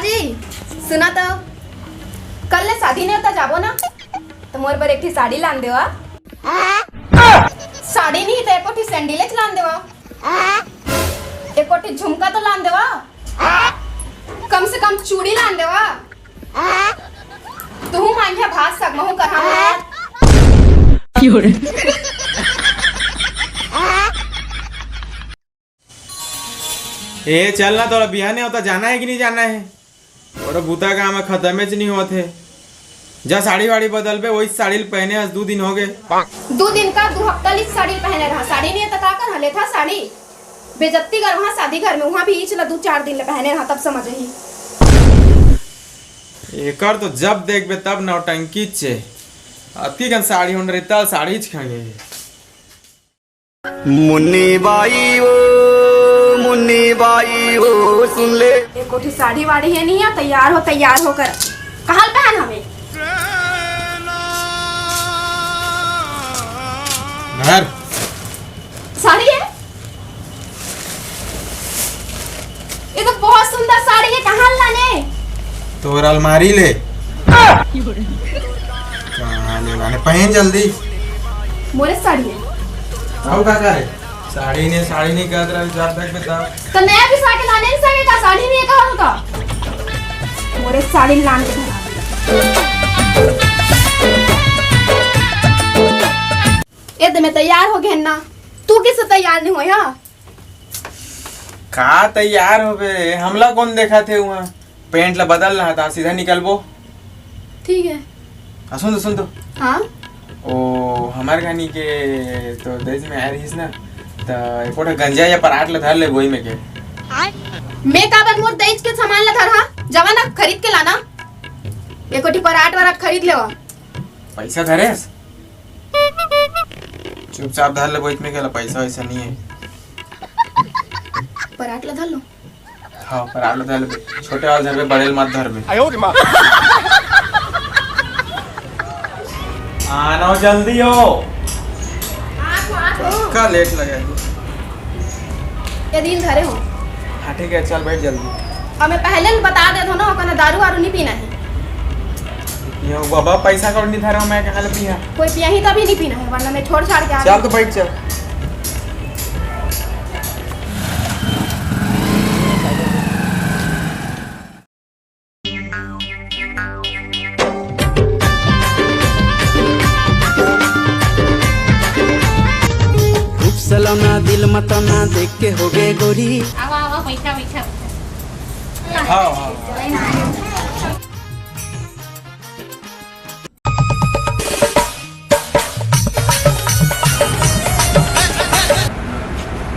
जी सुना तो कल ले शादी नहीं होता जाबो ना तो मोर पर एक ठी साड़ी लान देवा। साड़ी नहीं तो एक ठी सैंडल लान देवा, एक ठी झुमका तो लान देवा, कम से कम चूड़ी लान देवा। तू मांझा भात सक महू कहा ए चल ना थोड़ा बिहाने होता जाना है कि नहीं जाना है। और बूता का हमें खत्म नहीं होते। जा साड़ी वाड़ी बदल पे वही साड़ी पहने आज 2 दिन हो गए। 2 दिन का 2 हफ्ता ली साड़ी पहने रहा, साड़ी नहीं तो का कर हले था साड़ी बेजती कर वहाँ शादी घर में वहाँ भी ही चला 2-4 दिन ले पहने रहा तब समझ ही। एकर तो जब देख बे तब नौटंकी छे अति कन साड़ी होन रहता साड़ी खागे। मुन्नी बाई ओ सुन ले एक कोठी साड़ी वाड़ी है नहीं है, तैयार होकर कहाँ पहन हमें घर साड़ी है। ये तो बहुत सुंदर साड़ी है, कहाँ लाने तो अलमारी ले कहाँ ले लाने पहन जल्दी। मोरे साड़ी है आओ का करे साड़ी नहीं कहत रहा जात तक बता तो नया भी साड़ी लाने नहीं सके का साड़ी नहीं है कहाँ का मोरे साड़ी लान के ये मैं तैयार हो गए ना, तू किससे तैयार नहीं हुआ यार? का तैयार हो बे हमला कौन देखा थे वहाँ पेंट ला बदल रहा था सीधा निकलबो। ठीक है सुन तो हाँ ओ हमारे घानी के तो देश में आ रही ना तो एकोटा गंजा या पराठ ला धर ले वही में के मैं का बात मोर देश के सामान ला धर हा जवाना खरीद के लाना एकोटी पराठ वराठ खरीद लेवा पैसा धरेस चुपचाप धर ले वही में के पैसा वैसा नहीं है। पराठ ला धर लो हाँ पराठ ला धर ले छोटे वाले धर पे बड़े मत धर में आना जल्दी हो का लेट लगे ये दिन धरे हो। हाँ ठीक है चल बैठ जल्दी। अब मैं पहले बता दे दो ना ओकने दारू वारू नहीं पीना है। ये बाबा पैसा कौन नहीं धरा मैं कहाँ ले पिया कोई पिया ही तभी नहीं पीना है वरना मैं छोड़ छाड़ के आ चल तो बैठ चल। सलाना दिल मताना देख के हो गए गोरी। आओ बैठा हाँ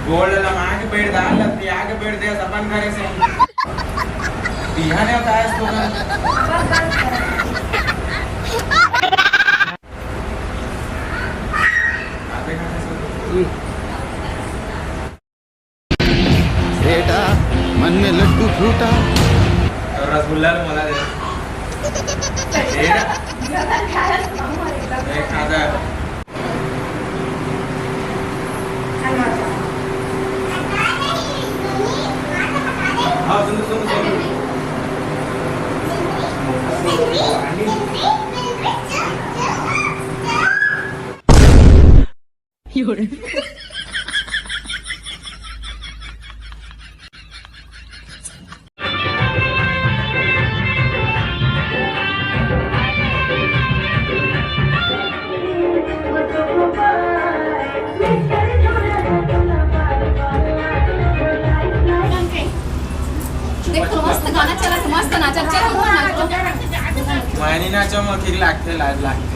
गोल्ड लगा के बैठ डाल लपटी आके बैठ दे अपन करे से बिहार ने होता है इसको बेटा मन में लड्डू फूटा और रसगुल्ला मला दे खा जा हाँ सुन देखो मस्त गाना चला तो मस्त नाचा चलो मैंने नाचो मैं ठीक लागते लागते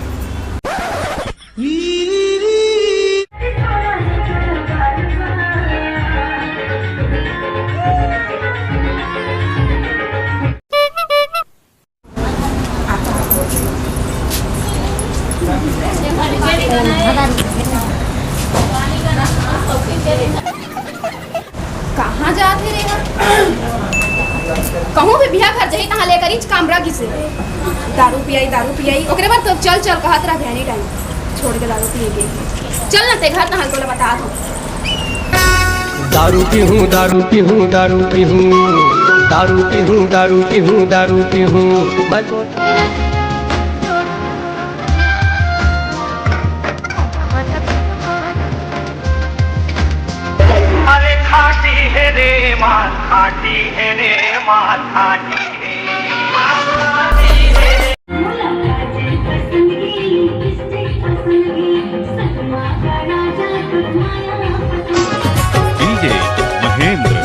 कहाँ जाते रहेगा कहूँ भी बिया घर जाई तहाँ लेकर इच कामरा किसे दारू पियाई ओकरे बाद तो चल कहत रहा ध्यानी टाइम छोड़ के दारू पिए के चल ना ते घर तहाँ को बता दो दारू पीहूं दारू पीहूँ दारू पीहूँ दारू पीहूँ बस। अरे खाटी है रे माल खाटी है रे माल खाटी है डीजे महेंद्र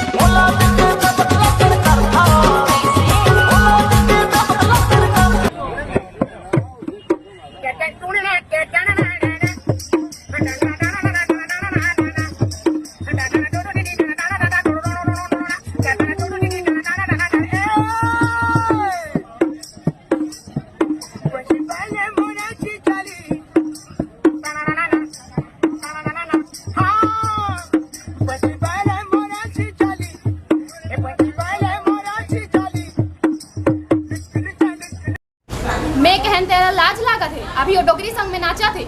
मैं कहन तेरा लाज लागत है, अभी वो डोगरी संग में नाचा थे।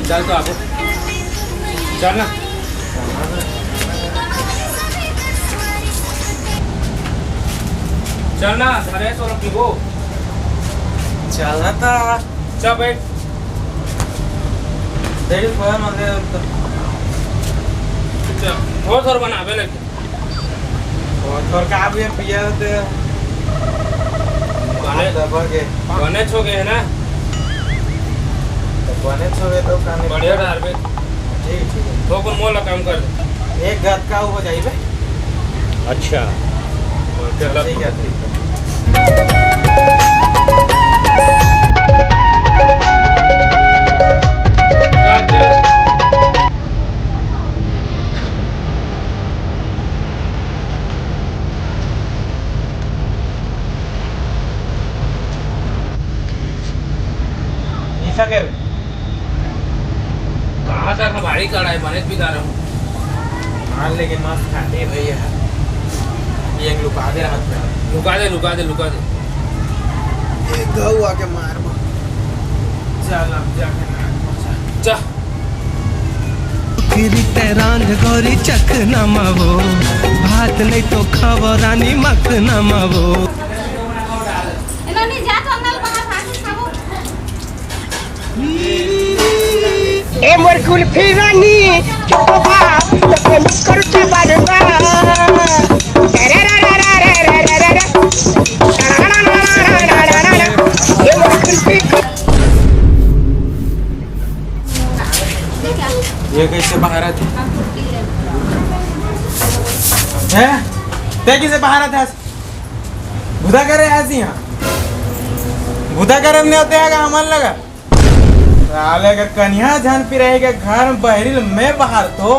चल तो आबो चल ना चल ना धरे तो रखी वो चलना था चल बैठ तेरी कोई मंदे चल थोड़ा थोड़ा बना बेले और थोड़ा का भी पिया दे बने दबा के बने छो गए है ना बने छोड़े तो खाने बढ़िया डाल बे ठीक ठीक है तो कौन मोला काम कर एक गद का हो जाइबे अच्छा ठीक है ठीक है ऐसा कर कहाँ तक हमारी कढ़ाई बने भी जा रहा हूँ हाँ लेकिन मस्त खाते भैया ये एक लुका दे हाथ में लुका दे लुका दे लुका दे गऊ आके मार चल अब जाके चल गिरी तेरांग गौरी चख नमावो भात नहीं तो खावो रानी मख नमावो। इन्होंने जा तो अंगल बाहर भाग खाओ। ए मोर कुल्फी रानी चोपा तो करते बारबा रे रे रे रे रे रे रे रे ए मोर कुल्फी ये कैसे बाहर आते हैं ते किसे बाहर आते हैं बुधा करे ऐसी यहाँ बुधा करे नहीं होते हैं हमन लगा साले का कन्या झन पी रहेगा घर में बहरिल मैं बाहर तो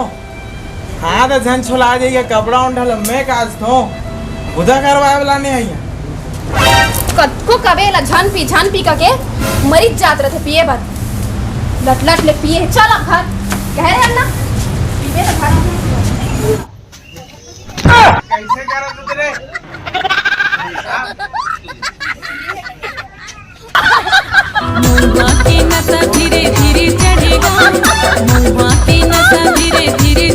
हाथ झन छोला जाएगा कपड़ा उंडल मैं काज तो बुधा करवाए वाला नहीं है यहाँ को कवेला झान पी के मरीज जात रहे थे पिए भर लट लट ले पिए चल अब घर कह रहे हम ना पिए तो घर कैसे कर रहे मुँह के नशा धीरे धीरे चढ़ेगा मुँह के नशा धीरे धीरे